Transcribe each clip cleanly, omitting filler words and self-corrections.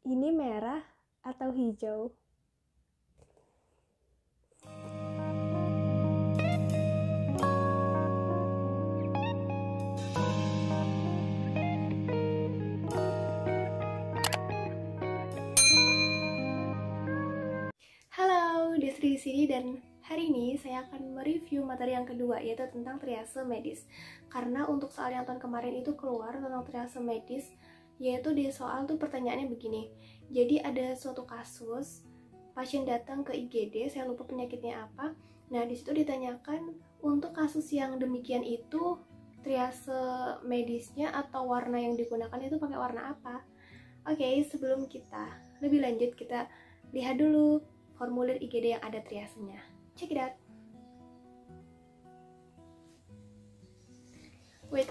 Ini merah atau hijau? Halo, Desri di sini dan hari ini saya akan mereview materi yang kedua, yaitu tentang triase medis. Karena untuk soal yang tahun kemarin itu keluar tentang triase medis, yaitu di soal tuh pertanyaannya begini. Jadi ada suatu kasus pasien datang ke IGD, saya lupa penyakitnya apa. Nah, di situ ditanyakan untuk kasus yang demikian itu triase medisnya atau warna yang digunakan itu pakai warna apa? Oke, sebelum kita lebih lanjut, kita lihat dulu formulir IGD yang ada triasenya. Check it out. Wait,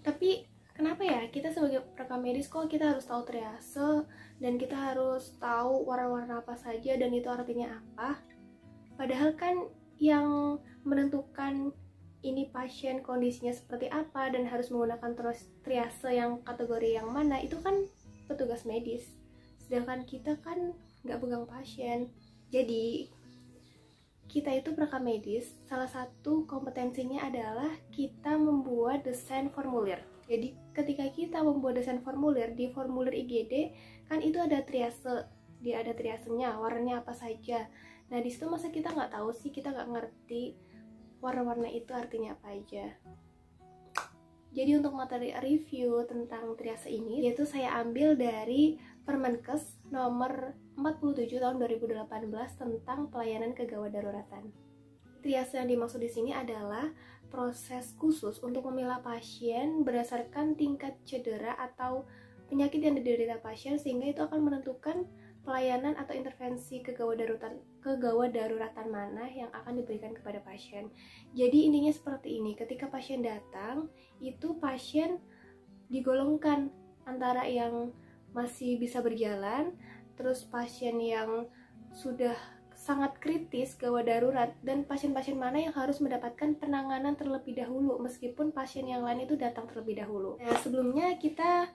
tapi kenapa ya kita sebagai perekam medis kok kita harus tahu triase dan kita harus tahu warna-warna apa saja dan itu artinya apa? Padahal kan yang menentukan ini pasien kondisinya seperti apa dan harus menggunakan triase yang kategori yang mana itu kan petugas medis. Sedangkan kita kan nggak pegang pasien. Jadi kita itu perekam medis, salah satu kompetensinya adalah kita membuat desain formulir. Jadi ketika kita membuat desain formulir, di formulir IGD kan itu ada triase, dia ada triasenya, warnanya apa saja. Nah disitu masa kita nggak tahu sih, kita nggak ngerti warna-warna itu artinya apa aja. Jadi untuk materi review tentang triase ini, yaitu saya ambil dari Permenkes nomor 47 tahun 2018 tentang pelayanan kegawat daruratan. Triase yang dimaksud di sini adalah proses khusus untuk memilah pasien berdasarkan tingkat cedera atau penyakit yang diderita pasien, sehingga itu akan menentukan pelayanan atau intervensi kegawat daruratan mana yang akan diberikan kepada pasien. Jadi intinya seperti ini, ketika pasien datang, itu pasien digolongkan antara yang masih bisa berjalan, terus pasien yang sudah sangat kritis gawat darurat, dan pasien-pasien mana yang harus mendapatkan penanganan terlebih dahulu meskipun pasien yang lain itu datang terlebih dahulu. Nah, sebelumnya kita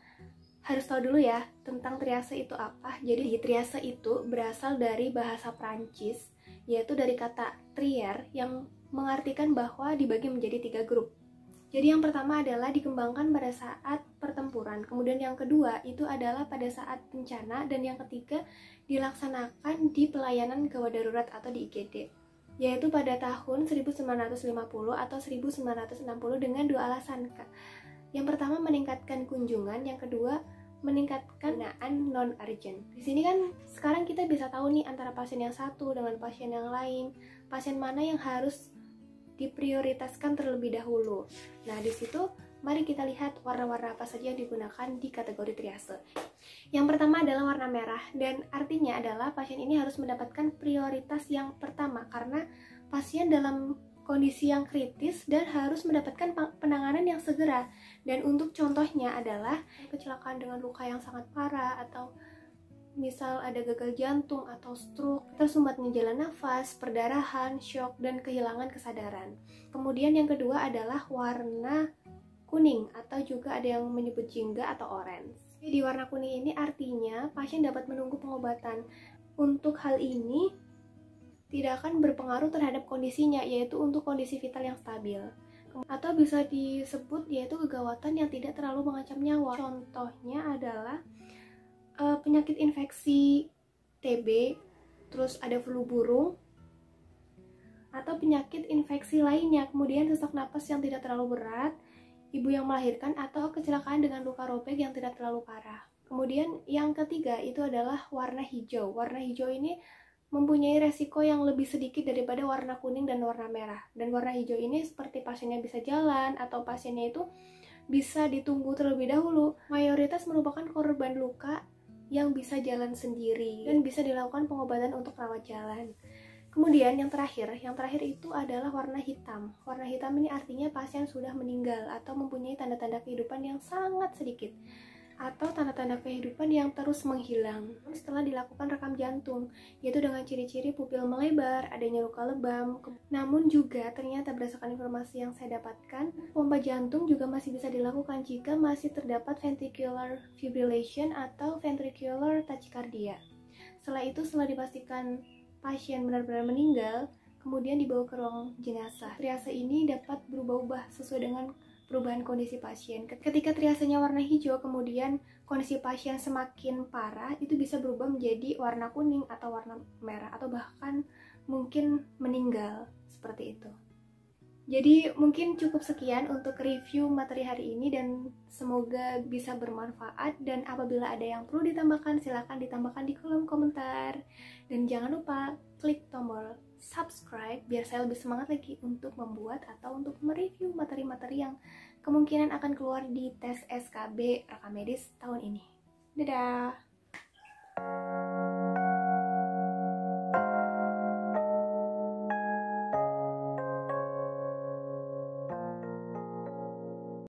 harus tahu dulu ya tentang triase itu apa. Jadi triase itu berasal dari bahasa Prancis, yaitu dari kata trier yang mengartikan bahwa dibagi menjadi 3 grup. Jadi yang pertama adalah dikembangkan pada saat pertempuran, kemudian yang kedua itu adalah pada saat bencana, dan yang ketiga dilaksanakan di pelayanan gawat darurat atau di IGD, yaitu pada tahun 1950 atau 1960 dengan 2 alasan. Yang pertama meningkatkan kunjungan, yang kedua meningkatkan penggunaan non-urgent. Di sini kan sekarang kita bisa tahu nih antara pasien yang satu dengan pasien yang lain, pasien mana yang harus diprioritaskan terlebih dahulu. Nah, di situ mari kita lihat warna-warna apa saja yang digunakan di kategori triase. Yang pertama adalah warna merah, dan artinya adalah pasien ini harus mendapatkan prioritas yang pertama karena pasien dalam kondisi yang kritis dan harus mendapatkan penanganan yang segera. Dan untuk contohnya adalah kecelakaan dengan luka yang sangat parah, atau misal ada gagal jantung atau stroke, tersumbatnya jalan nafas, perdarahan, shock, dan kehilangan kesadaran. Kemudian yang kedua adalah warna kuning, atau juga ada yang menyebut jingga atau orange. Di warna kuning ini artinya pasien dapat menunggu pengobatan. Untuk hal ini tidak akan berpengaruh terhadap kondisinya, yaitu untuk kondisi vital yang stabil. Atau bisa disebut yaitu kegawatan yang tidak terlalu mengancam nyawa. Contohnya adalah penyakit infeksi TB, terus ada flu burung, atau penyakit infeksi lainnya, kemudian sesak napas yang tidak terlalu berat, ibu yang melahirkan, atau kecelakaan dengan luka robek yang tidak terlalu parah. Kemudian yang ketiga itu adalah warna hijau. Warna hijau ini mempunyai resiko yang lebih sedikit daripada warna kuning dan warna merah. Dan warna hijau ini seperti pasiennya bisa jalan atau pasiennya itu bisa ditunggu terlebih dahulu. Mayoritas merupakan korban luka yang bisa jalan sendiri dan bisa dilakukan pengobatan untuk rawat jalan. Kemudian yang terakhir itu adalah warna hitam. Warna hitam ini artinya pasien sudah meninggal atau mempunyai tanda-tanda kehidupan yang sangat sedikit. atau tanda-tanda kehidupan yang terus menghilang setelah dilakukan rekam jantung, yaitu dengan ciri-ciri pupil melebar, adanya luka lebam. Namun juga ternyata berdasarkan informasi yang saya dapatkan, pompa jantung juga masih bisa dilakukan jika masih terdapat ventricular fibrillation atau ventricular tachycardia. Setelah dipastikan pasien benar-benar meninggal, kemudian dibawa ke ruang jenazah. Triase ini dapat berubah-ubah sesuai dengan perubahan kondisi pasien. Ketika triasenya warna hijau, kemudian kondisi pasien semakin parah, itu bisa berubah menjadi warna kuning atau warna merah, atau bahkan mungkin meninggal, seperti itu. Jadi mungkin cukup sekian untuk review materi hari ini, dan semoga bisa bermanfaat. Dan apabila ada yang perlu ditambahkan, silahkan ditambahkan di kolom komentar. Dan jangan lupa klik tombol subscribe biar saya lebih semangat lagi untuk membuat atau untuk mereview materi-materi yang kemungkinan akan keluar di tes SKB rekam medis tahun ini. Dadah!